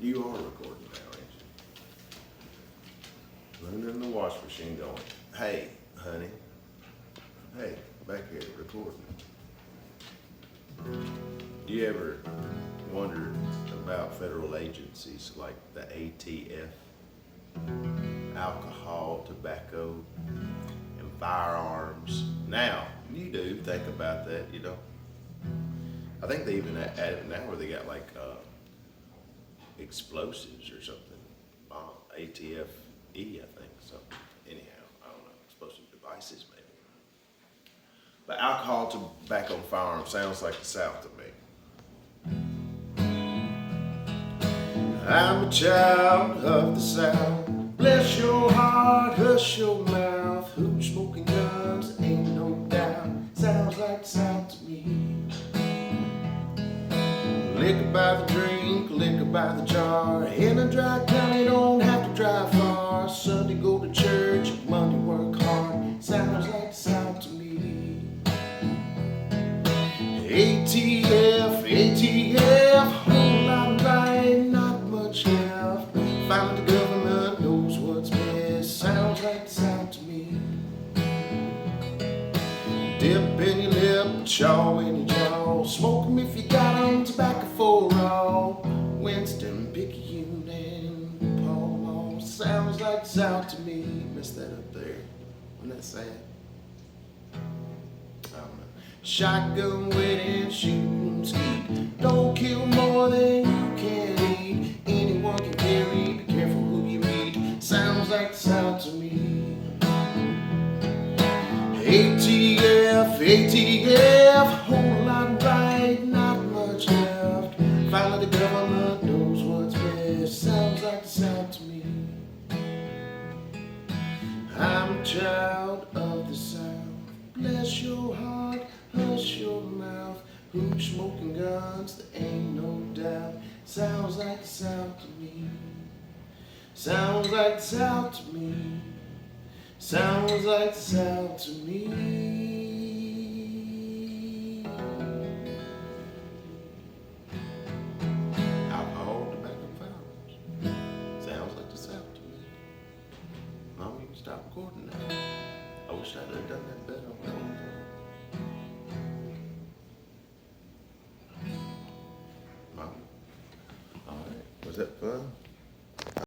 You are recording now, ain't you? Running in the wash machine going, hey, honey. Hey, back here, recording. Do you ever wonder about federal agencies like the ATF, alcohol, tobacco, and firearms? Now, you do think about that, you know. I think they even added now where they got like explosives or something. ATFE, I think. So anyhow, I don't know, explosive devices maybe. But alcohol, tobacco, and firearms sounds like the South to me. I'm a child of the South. Bless your heart, hush your mouth. Who's smoking guns? Ain't no doubt. Sounds like the South to me. Liquor by the drink, liquor by the jar. In a dry county, don't have to drive far. Sunday go to church, Monday work hard. Sounds like the South to me. ATF, ATF, whole lot right, not much left. Finally the government knows what's best. Sounds like the South to me. Dip in your lip, chaw in your jaw. Smoke 'em if you got 'em, tobacco for all. Winston, Picayune, and Pall Mall. Sounds like the South to me. Missed that up there. Wasn't that sad? I don't know. Shotgun wedding, shooting, skeet. Don't kill more than you can eat. Anyone can carry, be careful who you meet. Sounds like the South to me. ATF, ATF, whole lot right, not much left. Finally the government knows what's best. Sounds like the South to me. I'm a child of the South. Bless your heart, hush your mouth. Who's smoking guns? There ain't no doubt. Sounds like the South to me. Sounds like the South to me. Sounds like the South to me. Alcohol, tobacco, firearms. Sounds like the South to me. Mom, you can stop recording now. I wish I'd have done that better.